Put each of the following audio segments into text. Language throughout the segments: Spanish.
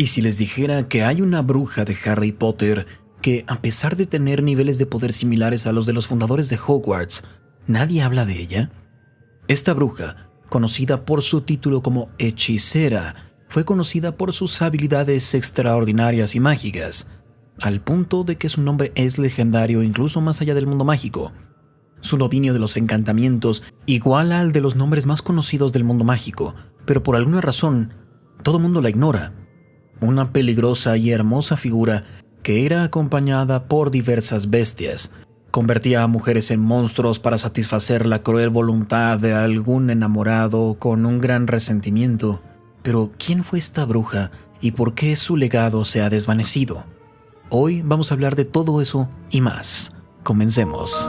¿Y si les dijera que hay una bruja de Harry Potter que, a pesar de tener niveles de poder similares a los de los fundadores de Hogwarts, nadie habla de ella? Esta bruja, conocida por su título como hechicera, fue conocida por sus habilidades extraordinarias y mágicas, al punto de que su nombre es legendario incluso más allá del mundo mágico. Su dominio de los encantamientos iguala al de los nombres más conocidos del mundo mágico, pero por alguna razón, todo el mundo la ignora. Una peligrosa y hermosa figura que era acompañada por diversas bestias. Convertía a mujeres en monstruos para satisfacer la cruel voluntad de algún enamorado con un gran resentimiento. Pero, ¿quién fue esta bruja y por qué su legado se ha desvanecido? Hoy vamos a hablar de todo eso y más. Comencemos.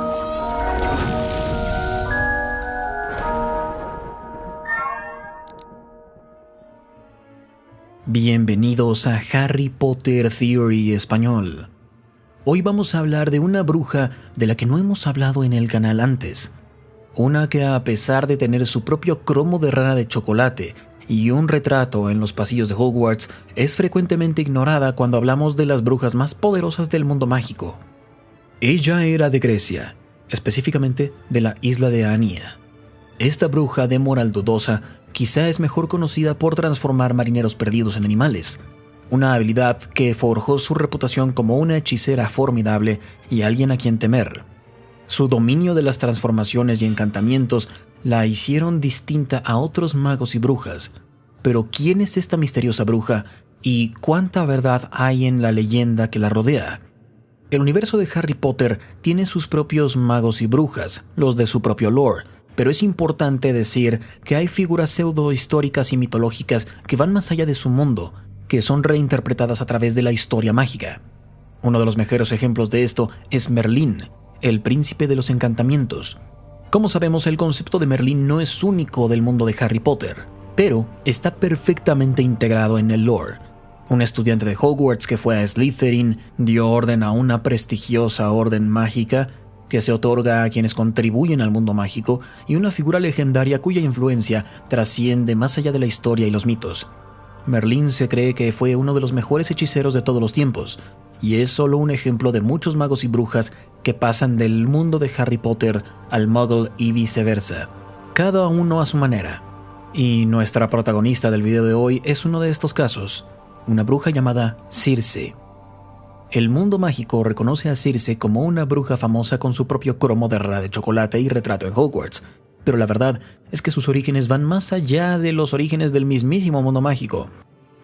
Bienvenidos a Harry Potter Theory Español. Hoy vamos a hablar de una bruja de la que no hemos hablado en el canal antes. Una que, a pesar de tener su propio cromo de rana de chocolate y un retrato en los pasillos de Hogwarts, es frecuentemente ignorada cuando hablamos de las brujas más poderosas del mundo mágico. Ella era de Grecia, específicamente de la isla de Ania. Esta bruja de moral dudosa quizá es mejor conocida por transformar marineros perdidos en animales, una habilidad que forjó su reputación como una hechicera formidable y alguien a quien temer. Su dominio de las transformaciones y encantamientos la hicieron distinta a otros magos y brujas. Pero ¿quién es esta misteriosa bruja y cuánta verdad hay en la leyenda que la rodea? El universo de Harry Potter tiene sus propios magos y brujas, los de su propio lore, pero es importante decir que hay figuras pseudo-históricas y mitológicas que van más allá de su mundo, que son reinterpretadas a través de la historia mágica. Uno de los mejores ejemplos de esto es Merlín, el príncipe de los encantamientos. Como sabemos, el concepto de Merlín no es único del mundo de Harry Potter, pero está perfectamente integrado en el lore. Un estudiante de Hogwarts que fue a Slytherin dio orden a una prestigiosa orden mágica que se otorga a quienes contribuyen al mundo mágico, y una figura legendaria cuya influencia trasciende más allá de la historia y los mitos. Merlín se cree que fue uno de los mejores hechiceros de todos los tiempos, y es solo un ejemplo de muchos magos y brujas que pasan del mundo de Harry Potter al Muggle y viceversa, cada uno a su manera. Y nuestra protagonista del video de hoy es uno de estos casos, una bruja llamada Circe. El mundo mágico reconoce a Circe como una bruja famosa con su propio cromo de rana de chocolate y retrato en Hogwarts, pero la verdad es que sus orígenes van más allá de los orígenes del mismísimo mundo mágico.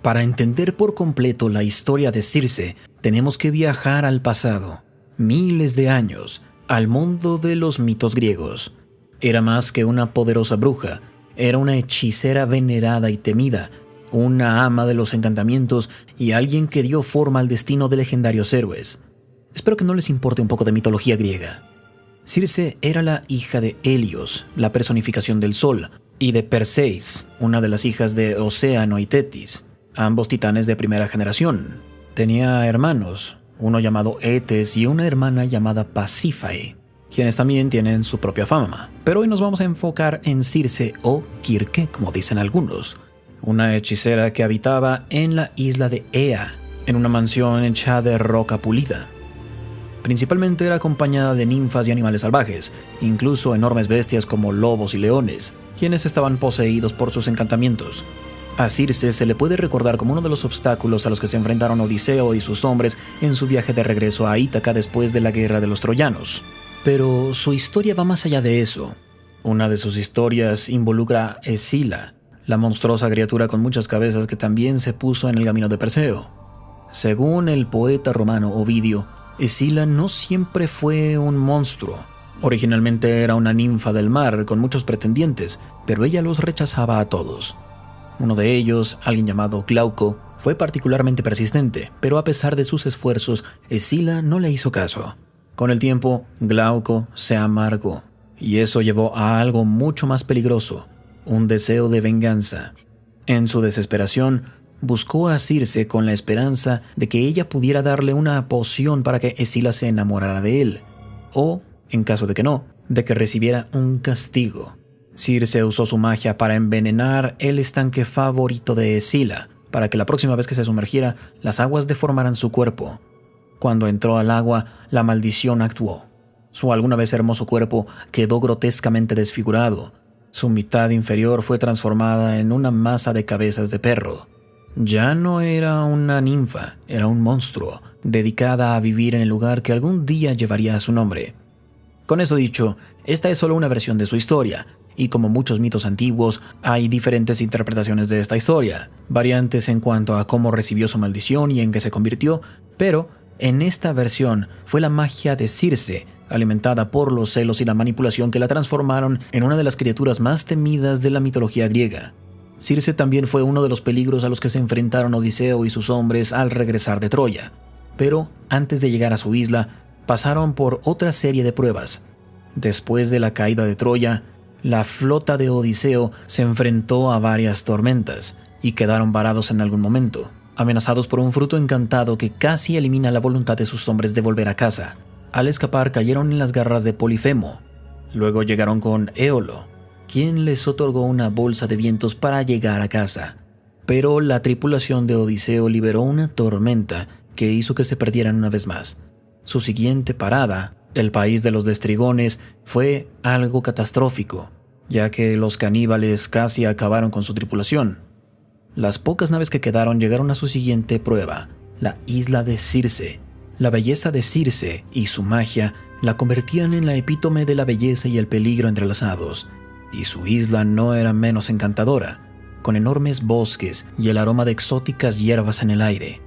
Para entender por completo la historia de Circe, tenemos que viajar al pasado, miles de años, al mundo de los mitos griegos. Era más que una poderosa bruja, era una hechicera venerada y temida, una ama de los encantamientos y alguien que dio forma al destino de legendarios héroes. Espero que no les importe un poco de mitología griega. Circe era la hija de Helios, la personificación del sol, y de Perseis, una de las hijas de Océano y Tetis, ambos titanes de primera generación. Tenía hermanos, uno llamado Etes y una hermana llamada Pasífae, quienes también tienen su propia fama. Pero hoy nos vamos a enfocar en Circe o Kirke, como dicen algunos, una hechicera que habitaba en la isla de Ea, en una mansión hecha de roca pulida. Principalmente era acompañada de ninfas y animales salvajes, incluso enormes bestias como lobos y leones, quienes estaban poseídos por sus encantamientos. A Circe se le puede recordar como uno de los obstáculos a los que se enfrentaron Odiseo y sus hombres en su viaje de regreso a Ítaca después de la guerra de los troyanos. Pero su historia va más allá de eso. Una de sus historias involucra a Escila, la monstruosa criatura con muchas cabezas que también se puso en el camino de Perseo. Según el poeta romano Ovidio, Escila no siempre fue un monstruo. Originalmente era una ninfa del mar con muchos pretendientes, pero ella los rechazaba a todos. Uno de ellos, alguien llamado Glauco, fue particularmente persistente, pero a pesar de sus esfuerzos, Escila no le hizo caso. Con el tiempo, Glauco se amargó, y eso llevó a algo mucho más peligroso: un deseo de venganza. En su desesperación, buscó a Circe con la esperanza de que ella pudiera darle una poción para que Escila se enamorara de él, o, en caso de que no, de que recibiera un castigo. Circe usó su magia para envenenar el estanque favorito de Escila, para que la próxima vez que se sumergiera, las aguas deformaran su cuerpo. Cuando entró al agua, la maldición actuó. Su alguna vez hermoso cuerpo quedó grotescamente desfigurado. Su mitad inferior fue transformada en una masa de cabezas de perro. Ya no era una ninfa, era un monstruo, dedicada a vivir en el lugar que algún día llevaría su nombre. Con eso dicho, esta es solo una versión de su historia, y como muchos mitos antiguos, hay diferentes interpretaciones de esta historia, variantes en cuanto a cómo recibió su maldición y en qué se convirtió, pero en esta versión fue la magia de Circe, alimentada por los celos y la manipulación que la transformaron en una de las criaturas más temidas de la mitología griega. Circe también fue uno de los peligros a los que se enfrentaron Odiseo y sus hombres al regresar de Troya. Pero antes de llegar a su isla, pasaron por otra serie de pruebas. Después de la caída de Troya, la flota de Odiseo se enfrentó a varias tormentas y quedaron varados en algún momento, amenazados por un fruto encantado que casi elimina la voluntad de sus hombres de volver a casa. Al escapar cayeron en las garras de Polifemo. Luego llegaron con Éolo, quien les otorgó una bolsa de vientos para llegar a casa. Pero la tripulación de Odiseo liberó una tormenta que hizo que se perdieran una vez más. Su siguiente parada, el país de los Destrigones, fue algo catastrófico, ya que los caníbales casi acabaron con su tripulación. Las pocas naves que quedaron llegaron a su siguiente prueba, la isla de Circe. La belleza de Circe y su magia la convertían en la epítome de la belleza y el peligro entrelazados, y su isla no era menos encantadora, con enormes bosques y el aroma de exóticas hierbas en el aire.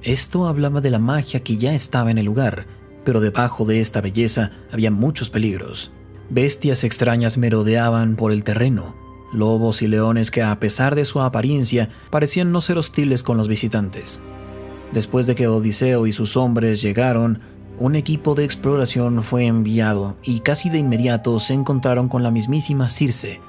Esto hablaba de la magia que ya estaba en el lugar, pero debajo de esta belleza había muchos peligros. Bestias extrañas merodeaban por el terreno, lobos y leones que, a pesar de su apariencia, parecían no ser hostiles con los visitantes. Después de que Odiseo y sus hombres llegaron, un equipo de exploración fue enviado y casi de inmediato se encontraron con la mismísima Circe.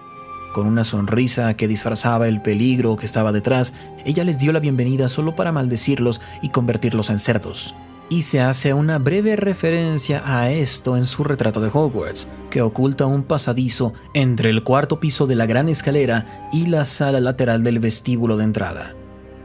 Con una sonrisa que disfrazaba el peligro que estaba detrás, ella les dio la bienvenida solo para maldecirlos y convertirlos en cerdos. Y se hace una breve referencia a esto en su retrato de Hogwarts, que oculta un pasadizo entre el cuarto piso de la gran escalera y la sala lateral del vestíbulo de entrada.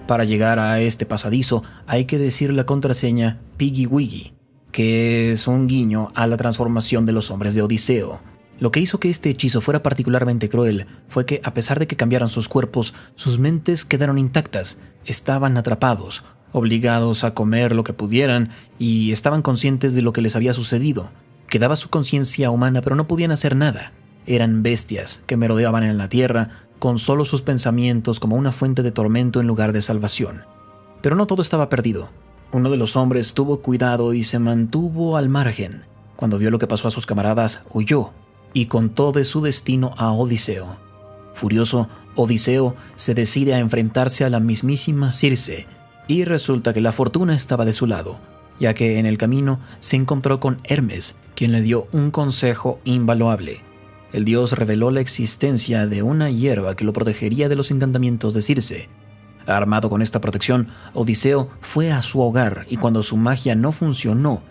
Para llegar a este pasadizo hay que decir la contraseña Piggy Wiggy, que es un guiño a la transformación de los hombres de Odiseo. Lo que hizo que este hechizo fuera particularmente cruel fue que, a pesar de que cambiaron sus cuerpos, sus mentes quedaron intactas, estaban atrapados, obligados a comer lo que pudieran y estaban conscientes de lo que les había sucedido. Quedaba su conciencia humana, pero no podían hacer nada. Eran bestias que merodeaban en la tierra, con solo sus pensamientos como una fuente de tormento en lugar de salvación. Pero no todo estaba perdido. Uno de los hombres tuvo cuidado y se mantuvo al margen. Cuando vio lo que pasó a sus camaradas, huyó y contó de su destino a Odiseo. Furioso, Odiseo se decide a enfrentarse a la mismísima Circe, y resulta que la fortuna estaba de su lado, ya que en el camino se encontró con Hermes, quien le dio un consejo invaluable. El dios reveló la existencia de una hierba que lo protegería de los encantamientos de Circe. Armado con esta protección, Odiseo fue a su hogar y cuando su magia no funcionó,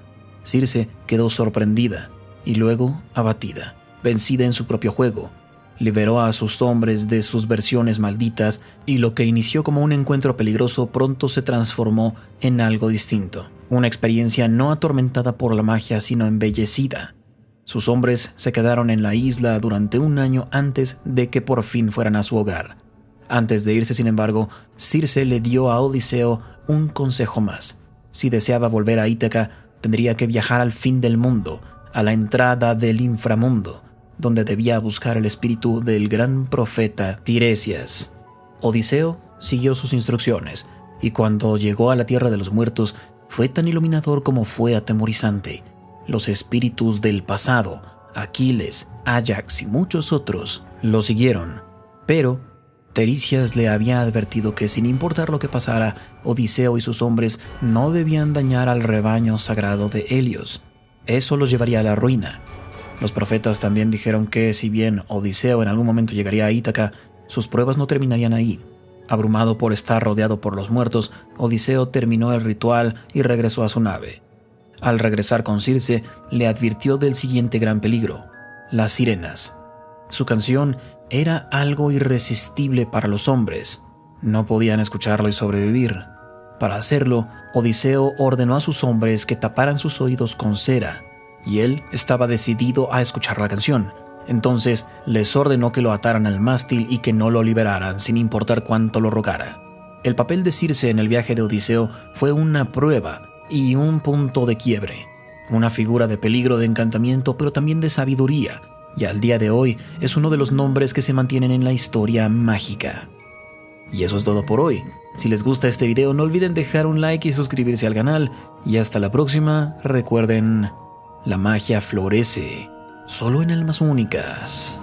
Circe quedó sorprendida y luego abatida, vencida en su propio juego. Liberó a sus hombres de sus versiones malditas y lo que inició como un encuentro peligroso pronto se transformó en algo distinto. Una experiencia no atormentada por la magia sino embellecida. Sus hombres se quedaron en la isla durante un año antes de que por fin fueran a su hogar. Antes de irse, sin embargo, Circe le dio a Odiseo un consejo más. Si deseaba volver a Ítaca, tendría que viajar al fin del mundo, a la entrada del inframundo, donde debía buscar el espíritu del gran profeta Tiresias. Odiseo siguió sus instrucciones, y cuando llegó a la tierra de los muertos, fue tan iluminador como fue atemorizante. Los espíritus del pasado, Aquiles, Áyax y muchos otros, lo siguieron. Pero Tiresias le había advertido que sin importar lo que pasara, Odiseo y sus hombres no debían dañar al rebaño sagrado de Helios. Eso los llevaría a la ruina. Los profetas también dijeron que si bien Odiseo en algún momento llegaría a Ítaca, sus pruebas no terminarían ahí. Abrumado por estar rodeado por los muertos, Odiseo terminó el ritual y regresó a su nave. Al regresar con Circe, le advirtió del siguiente gran peligro: las sirenas. Su canción era algo irresistible para los hombres. No podían escucharlo y sobrevivir. Para hacerlo, Odiseo ordenó a sus hombres que taparan sus oídos con cera, y él estaba decidido a escuchar la canción. Entonces les ordenó que lo ataran al mástil y que no lo liberaran sin importar cuánto lo rogara. El papel de Circe en el viaje de Odiseo fue una prueba y un punto de quiebre, una figura de peligro, de encantamiento, pero también de sabiduría, y al día de hoy es uno de los nombres que se mantienen en la historia mágica. Y eso es todo por hoy. Si les gusta este video, no olviden dejar un like y suscribirse al canal. Y hasta la próxima, recuerden, la magia florece solo en almas únicas.